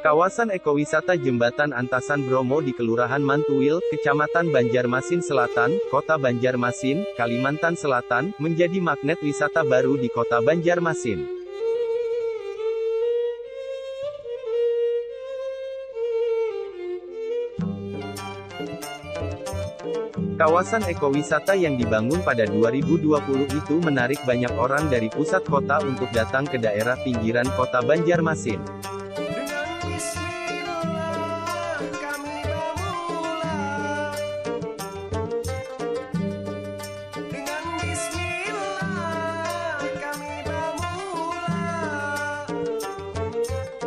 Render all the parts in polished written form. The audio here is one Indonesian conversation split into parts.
Kawasan ekowisata Jembatan Antasan Bromo di Kelurahan Mantuil, Kecamatan Banjarmasin Selatan, Kota Banjarmasin, Kalimantan Selatan, menjadi magnet wisata baru di Kota Banjarmasin. Kawasan ekowisata yang dibangun pada 2020 itu menarik banyak orang dari pusat kota untuk datang ke daerah pinggiran Kota Banjarmasin.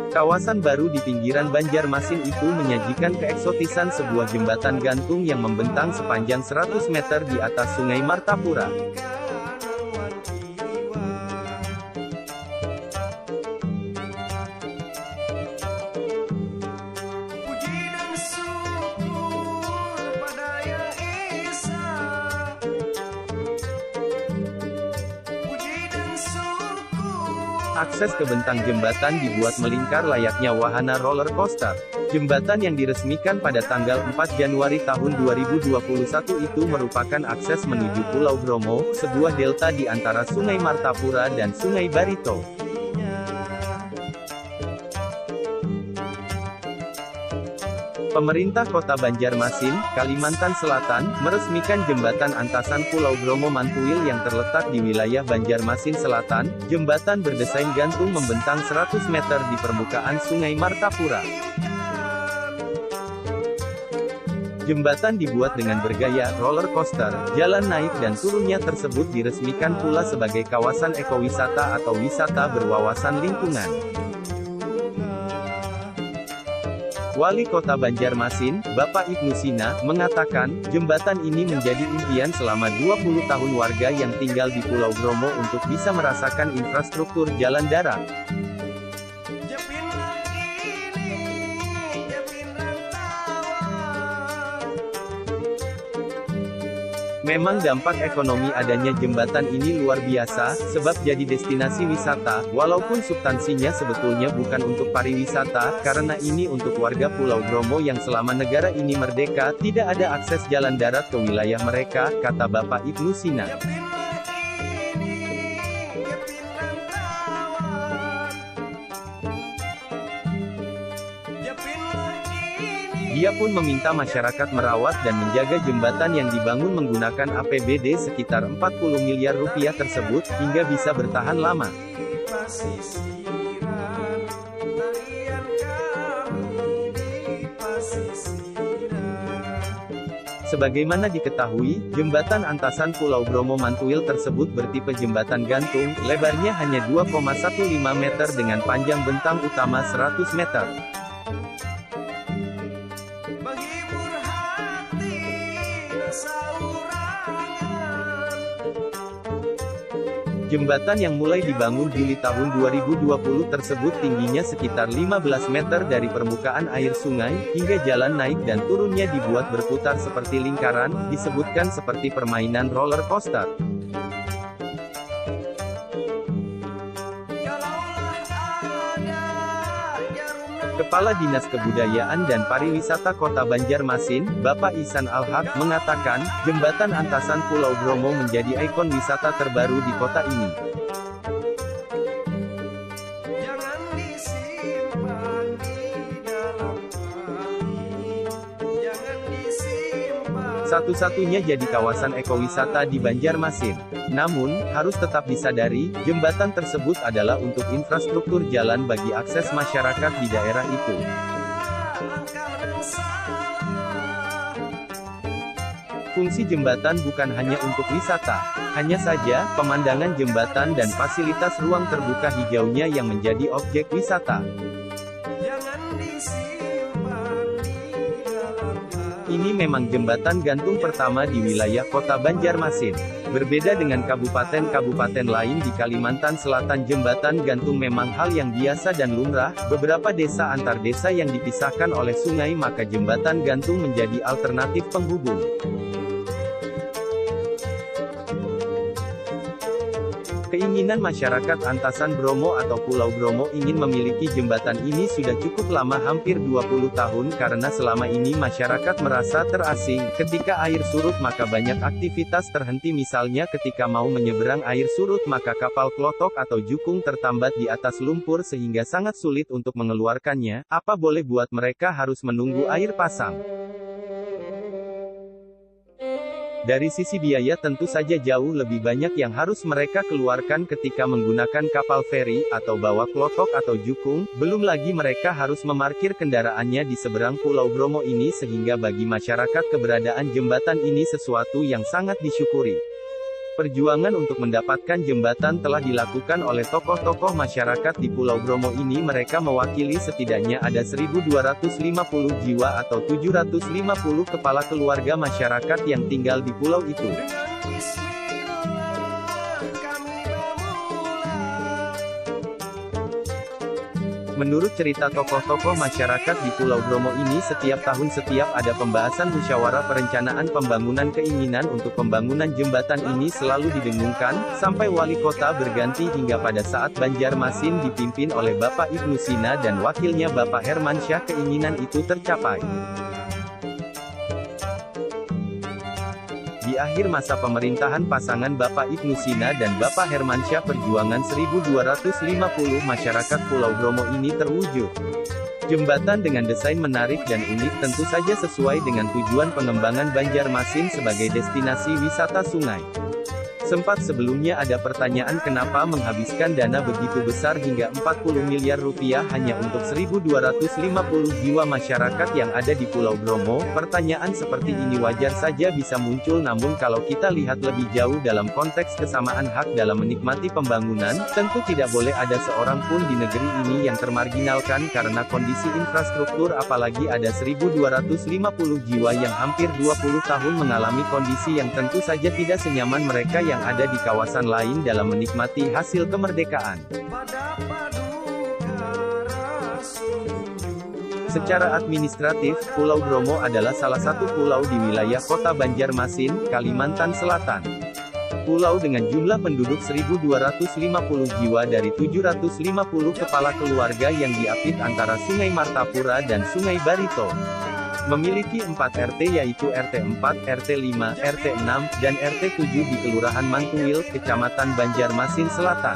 Kawasan baru di pinggiran Banjarmasin itu menyajikan keeksotisan sebuah jembatan gantung yang membentang sepanjang 100 meter di atas Sungai Martapura. Akses ke bentang jembatan dibuat melingkar layaknya wahana roller coaster. Jembatan yang diresmikan pada tanggal 4 Januari tahun 2021 itu merupakan akses menuju Pulau Bromo, sebuah delta di antara Sungai Martapura dan Sungai Barito. Pemerintah Kota Banjarmasin, Kalimantan Selatan, meresmikan jembatan Antasan Pulau Bromo Mantuil yang terletak di wilayah Banjarmasin Selatan. Jembatan berdesain gantung membentang 100 meter di permukaan Sungai Martapura. Jembatan dibuat dengan bergaya roller coaster. Jalan naik dan turunnya tersebut diresmikan pula sebagai kawasan ekowisata atau wisata berwawasan lingkungan. Wali Kota Banjarmasin, Bapak Ibnu Sina, mengatakan, jembatan ini menjadi impian selama 20 tahun warga yang tinggal di Pulau Bromo untuk bisa merasakan infrastruktur jalan darat. Memang dampak ekonomi adanya jembatan ini luar biasa, sebab jadi destinasi wisata, walaupun substansinya sebetulnya bukan untuk pariwisata, karena ini untuk warga Pulau Bromo yang selama negara ini merdeka, tidak ada akses jalan darat ke wilayah mereka, kata Bapak Ibnu Sina. Dia pun meminta masyarakat merawat dan menjaga jembatan yang dibangun menggunakan APBD sekitar 40 miliar rupiah tersebut, hingga bisa bertahan lama. Sebagaimana diketahui, jembatan Antasan Pulau Bromo Mantuil tersebut bertipe jembatan gantung, lebarnya hanya 2,15 meter dengan panjang bentang utama 100 meter. Jembatan yang mulai dibangun Juli tahun 2020 tersebut tingginya sekitar 15 meter dari permukaan air sungai, hingga jalan naik dan turunnya dibuat berputar seperti lingkaran, disebutkan seperti permainan roller coaster. Kepala Dinas Kebudayaan dan Pariwisata Kota Banjarmasin, Bapak Ihsan Al-Haq, mengatakan, jembatan Antasan Pulau Bromo menjadi ikon wisata terbaru di kota ini. Satu-satunya jadi kawasan ekowisata di Banjarmasin. Namun, harus tetap disadari, jembatan tersebut adalah untuk infrastruktur jalan bagi akses masyarakat di daerah itu. Fungsi jembatan bukan hanya untuk wisata. Hanya saja, pemandangan jembatan dan fasilitas ruang terbuka hijaunya yang menjadi objek wisata. Ini memang jembatan gantung pertama di wilayah Kota Banjarmasin. Berbeda dengan kabupaten-kabupaten lain di Kalimantan Selatan, jembatan gantung memang hal yang biasa dan lumrah. Beberapa desa antar desa yang dipisahkan oleh sungai, maka jembatan gantung menjadi alternatif penghubung. Keinginan masyarakat Antasan Bromo atau Pulau Bromo ingin memiliki jembatan ini sudah cukup lama, hampir 20 tahun, karena selama ini masyarakat merasa terasing. Ketika air surut maka banyak aktivitas terhenti, misalnya ketika mau menyeberang air surut maka kapal klotok atau jukung tertambat di atas lumpur sehingga sangat sulit untuk mengeluarkannya. Apa boleh buat mereka harus menunggu air pasang. Dari sisi biaya tentu saja jauh lebih banyak yang harus mereka keluarkan ketika menggunakan kapal feri, atau bawa klotok atau jukung, belum lagi mereka harus memarkir kendaraannya di seberang Pulau Bromo ini, sehingga bagi masyarakat keberadaan jembatan ini sesuatu yang sangat disyukuri. Perjuangan untuk mendapatkan jembatan telah dilakukan oleh tokoh-tokoh masyarakat di Pulau Bromo ini. Mereka mewakili setidaknya ada 1.250 jiwa atau 750 kepala keluarga masyarakat yang tinggal di pulau itu. Menurut cerita tokoh-tokoh masyarakat di Pulau Bromo ini, setiap tahun ada pembahasan musyawarah perencanaan pembangunan. Keinginan untuk pembangunan jembatan ini selalu didengungkan, sampai wali kota berganti hingga pada saat Banjarmasin dipimpin oleh Bapak Ibnu Sina dan wakilnya Bapak Hermansyah, keinginan itu tercapai. Di akhir masa pemerintahan pasangan Bapak Ibnu Sina dan Bapak Hermansyah, perjuangan 1.250 masyarakat Pulau Bromo ini terwujud. Jembatan dengan desain menarik dan unik tentu saja sesuai dengan tujuan pengembangan Banjarmasin sebagai destinasi wisata sungai. Sempat sebelumnya ada pertanyaan kenapa menghabiskan dana begitu besar hingga 40 miliar rupiah hanya untuk 1.250 jiwa masyarakat yang ada di Pulau Bromo. Pertanyaan seperti ini wajar saja bisa muncul, namun kalau kita lihat lebih jauh dalam konteks kesamaan hak dalam menikmati pembangunan, tentu tidak boleh ada seorang pun di negeri ini yang termarginalkan karena kondisi infrastruktur, apalagi ada 1.250 jiwa yang hampir 20 tahun mengalami kondisi yang tentu saja tidak senyaman mereka yang ada di kawasan lain dalam menikmati hasil kemerdekaan. Secara administratif, Pulau Bromo adalah salah satu pulau di wilayah Kota Banjarmasin, Kalimantan Selatan. Pulau dengan jumlah penduduk 1.250 jiwa dari 750 kepala keluarga yang diapit antara Sungai Martapura dan Sungai Barito. Memiliki 4 RT yaitu RT 4, RT 5, RT 6, dan RT 7 di Kelurahan Mantuil, Kecamatan Banjarmasin Selatan.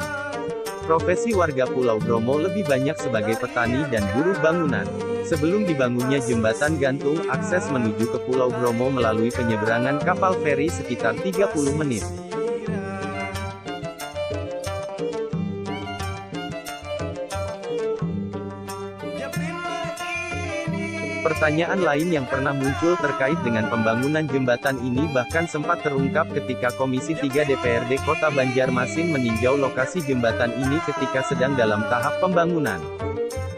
Profesi warga Pulau Bromo lebih banyak sebagai petani dan buruh bangunan. Sebelum dibangunnya jembatan gantung, akses menuju ke Pulau Bromo melalui penyeberangan kapal feri sekitar 30 menit. Pertanyaan lain yang pernah muncul terkait dengan pembangunan jembatan ini bahkan sempat terungkap ketika Komisi 3 DPRD Kota Banjarmasin meninjau lokasi jembatan ini ketika sedang dalam tahap pembangunan.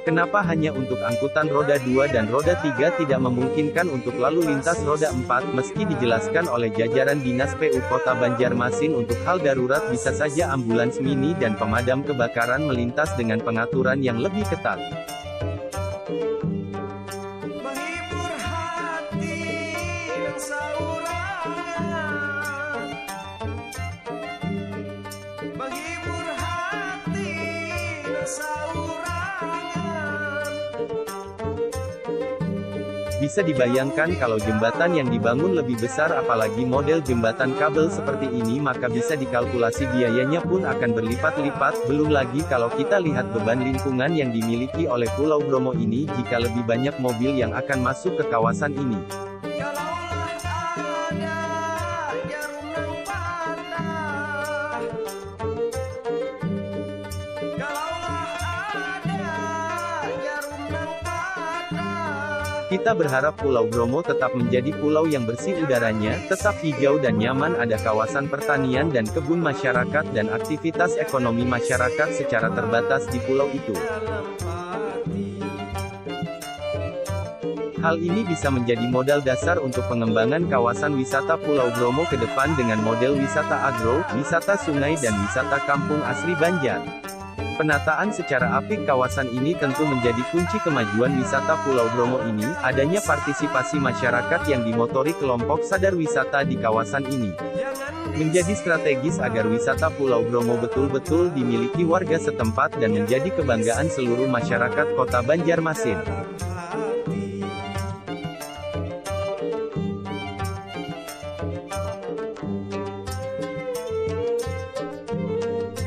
Kenapa hanya untuk angkutan roda 2 dan roda 3, tidak memungkinkan untuk lalu lintas roda 4, meski dijelaskan oleh jajaran Dinas PU Kota Banjarmasin untuk hal darurat bisa saja ambulans mini dan pemadam kebakaran melintas dengan pengaturan yang lebih ketat. Bisa dibayangkan kalau jembatan yang dibangun lebih besar, apalagi model jembatan kabel seperti ini, maka bisa dikalkulasi biayanya pun akan berlipat-lipat. Belum lagi kalau kita lihat beban lingkungan yang dimiliki oleh Pulau Bromo ini jika lebih banyak mobil yang akan masuk ke kawasan ini. Kita berharap Pulau Bromo tetap menjadi pulau yang bersih udaranya, tetap hijau dan nyaman, ada kawasan pertanian dan kebun masyarakat dan aktivitas ekonomi masyarakat secara terbatas di pulau itu. Hal ini bisa menjadi modal dasar untuk pengembangan kawasan wisata Pulau Bromo ke depan dengan model wisata agro, wisata sungai dan wisata kampung asri Banjar. Penataan secara apik kawasan ini tentu menjadi kunci kemajuan wisata Pulau Bromo ini. Adanya partisipasi masyarakat yang dimotori kelompok sadar wisata di kawasan ini menjadi strategis agar wisata Pulau Bromo betul-betul dimiliki warga setempat dan menjadi kebanggaan seluruh masyarakat Kota Banjarmasin.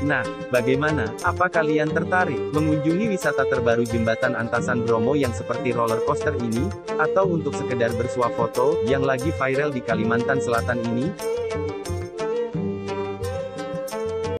Nah, bagaimana? Apa kalian tertarik mengunjungi wisata terbaru Jembatan Antasan Bromo yang seperti roller coaster ini? Atau untuk sekedar bersuah foto, yang lagi viral di Kalimantan Selatan ini?